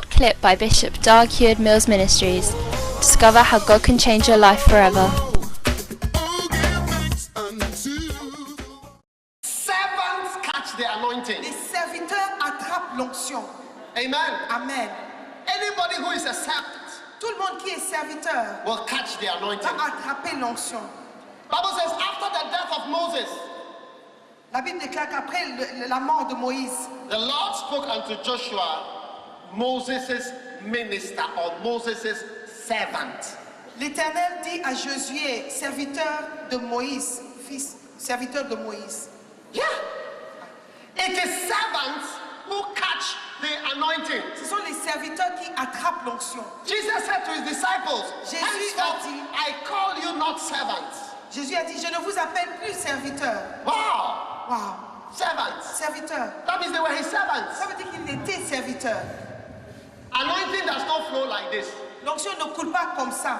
short clip by Bishop Dag Heward-Mills Ministries. Discover how God can change your life forever. Servants catch the anointing. Les serviteurs attrapent l'onction. Amen. Amen. Anybody who is a servant Tout le monde qui est serviteur will catch the anointing. va attraper l'onction. Bible says after the death of Moses, La Bible déclare qu'après la mort de Moïse, the Lord spoke unto Joshua, Moses' minister or Moses' servant. l'Éternel dit à Josué, serviteur de Moïse, fils, serviteur de Moïse. Yeah. It is servants who catch the anointing. Ce sont les serviteurs qui attrapent l'onction. Jesus said to his disciples, Jésus henceforth a dit- I call you not servants. Jésus a dit, je ne vous appelle plus serviteur. Wow. Waouh, Servants. serviteur. That means they were his servants. Ça veut dire qu'il était serviteur. Anointing does not flow like this. L'onction ne coule pas comme ça.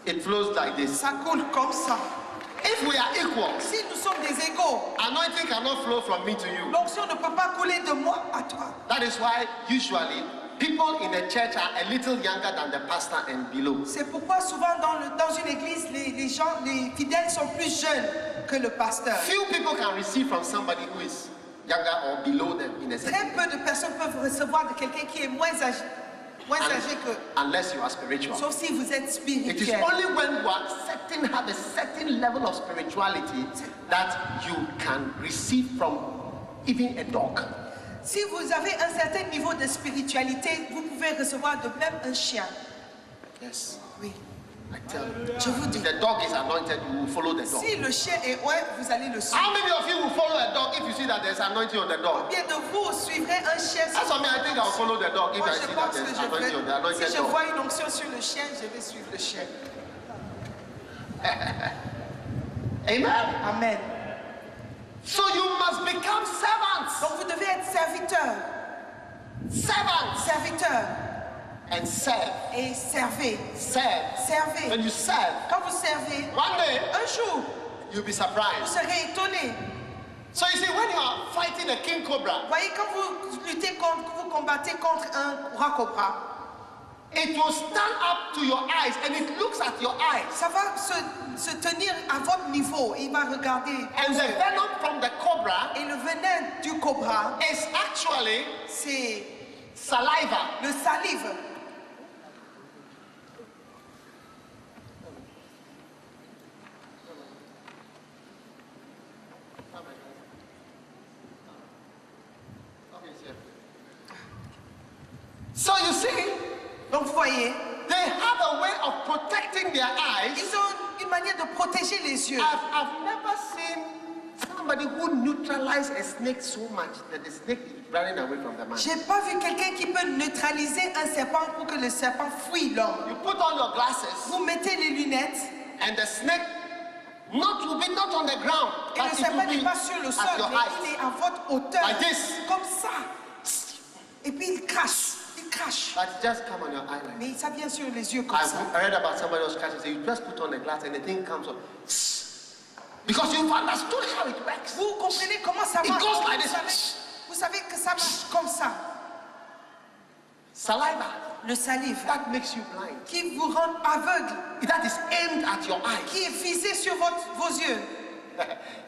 It flows like this. Ça coule comme ça. If we are equal, Si nous sommes des égaux, anointing cannot flow from me to you. l'onction ne peut pas couler de moi à toi. That is why usually people in a church are a little younger than the pastor and below. C'est pourquoi souvent dans une église, les gens, les fidèles sont plus jeunes que le pasteur. Few people can receive from somebody who is younger or below them in a sense. Très peu de personnes peuvent recevoir de quelqu'un qui est moins âgé que, Unless you are spiritual. sauf si vous êtes It is spirituel. only when you have a certain level of spirituality that you can receive from even a dog. Si vous avez un certain niveau de spiritualité, vous pouvez recevoir de même un chien. Yes, Oui. I tell you. Je vous dis, If the dog is anointed, you will follow the dog. si le chien est ouais, vous allez le suivre. How many of you will follow a dog if you see that there's anointing on the dog? Combien de vous suivrez un chien? That's why I think I'll follow the dog if Moi, I je see that pense que there's je anointing on the vais, anointed si je dog. vois une onction sur le chien, je vais suivre le chien. Amen. Amen. So you must become servants. Donc vous devez être serviteur, Servants. serviteur And serve. et servez. Serve. Servez. When you serve, Quand vous servez, one day un jour, you'll be vous surprised. serez étonné. So you see, when you are fighting a king cobra, Voyez, quand vous luttez contre, vous combattez contre un roi cobra, it will stand up to your eyes and it looks at your eyes. ça va se tenir à votre niveau. Il va regarder. And the venom from the cobra Et le venin du cobra, is actually c'est saliva. le salive. So you see, Donc vous voyez, they have a way of protecting their eyes. ils ont une manière de protéger les yeux. I've never seen somebody who neutralized a snake so much that the snake is running away from the man. J'ai pas vu quelqu'un qui peut neutraliser un serpent pour que le serpent fuit l'homme. You put on your glasses Vous mettez les lunettes and the snake will be not on the ground, et le but it serpent will n'est be pas sur le sol, at your mais il height. est à votre hauteur. Like this. Comme ça. Et puis il crache. Il crache. But it just come on your eye like Mais ça vient sur les yeux comme I ça. read about somebody else catching, so you just put on the glass and the thing comes up. Because you've understood how it works. Vous comprenez comment ça It marche? goes like Vous this. savez que ça marche comme ça. Saliva, Le salive that makes you blind. qui vous rend aveugle, That is aimed at your eyes. qui est visé sur vos yeux.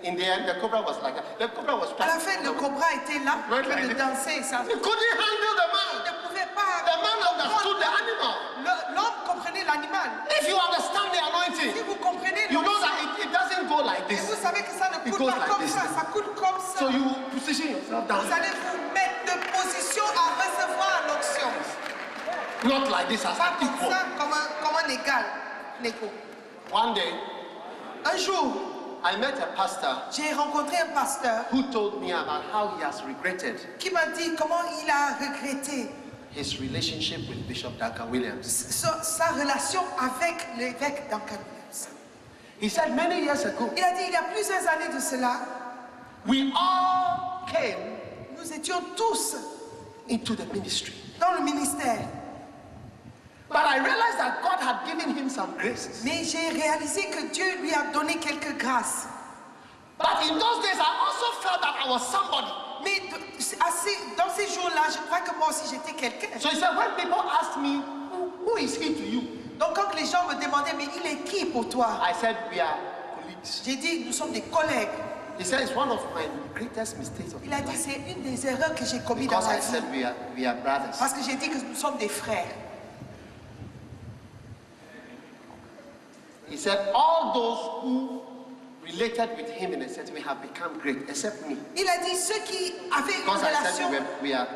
In the end, the cobra was like that. The cobra was À la fin, le cobra était là, en train de danser. Ça. He couldn't handle the man. Il ne pouvait pas. The man understood the animal. L'homme comprenait l'animal. If you understand the Si anointing, vous comprenez you know l'onction, that it doesn't go like et this. vous savez que ça ne It coule goes pas like comme this. ça, ça coule comme ça. So you position yourself Vous down. allez vous mettre de position à recevoir l'onction. Not like this, as Pas an comme equal. ça, comme un égal. Neko. One day, Un jour, I met a pastor j'ai rencontré un pasteur who told me about how he has regretted qui m'a dit comment il a regretté his relationship with Bishop Duncan Williams. sa relation avec l'évêque Duncan Williams. He said many years ago, Il a dit il y a plusieurs années de cela, we all came nous étions tous into the ministry. dans le ministère. But I realized that God had given him some graces. Mais j'ai réalisé que Dieu lui a donné quelques grâces. But in those days, I also felt that I was somebody. Mais dans ces jours-là, je crois que moi aussi j'étais quelqu'un. So he said, when people ask me, who is he to you? Donc quand les gens me demandaient, mais il est qui pour toi? I said, we are colleagues. J'ai dit, nous sommes des collègues. He said, it's one of my greatest mistakes of Il a my dit, life. c'est une des erreurs que j'ai commises dans Because ma I vie. said, we are brothers. Parce que j'ai dit que nous sommes des frères. He said, all those who related with him in a certain way have become great, except me. Il a dit, ceux qui avaient une Because I said relation, we are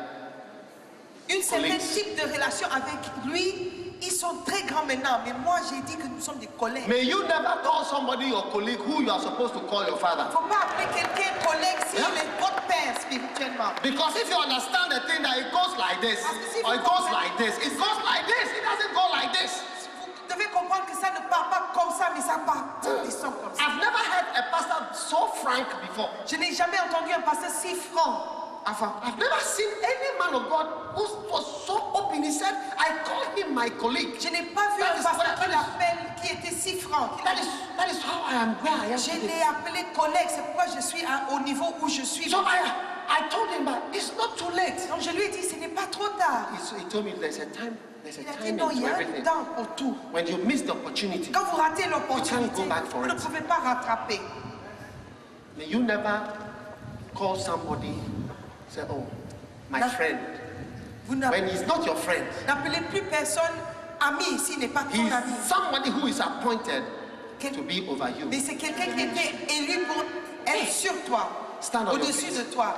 une certaine colleagues. type de relation avec lui, ils sont très grands maintenant. Mais moi, j'ai dit que nous sommes des collègues. May you never call somebody your colleague who you are supposed to call your father. Il ne faut pas appeler quelqu'un collègue s'il Yeah. est votre père spirituellement. Because if you understand the thing that it goes like this, Parce que si or vous it goes comprenez- like this, it goes like this, it doesn't go like this. Vous devez comprendre que ça ne part pas comme ça, mais ça part descend comme ça. I've never heard a pastor so frank before. Je n'ai jamais entendu un pasteur si franc avant. I've never seen any man of God who was so open. He said, I call him my colleague. Je n'ai pas vu That un is pasteur what- qui l'appelle, qui était si franc. That is how I am where I am Je today. l'ai appelé collègue, c'est pourquoi je suis au niveau où je suis. So I told him that it's not too late. Donc je lui ai dit, ce n'est pas trop tard. He told me there's a time Il a dit, timing non, il y to a un everything. temps pour tout. When you miss the opportunity, Quand vous ratez You l'opportunité, can't go back for vous ne it. pouvez pas rattraper. may you never call somebody, say, oh, my That- friend. Vous When he's not your friend, n'appelez plus personne ami s'il n'est pas ton he's ami. somebody who is appointed Quel- to be over you. Mais c'est quelqu'un qui était élu pour être sur toi, Stand on your au-dessus feet. de toi.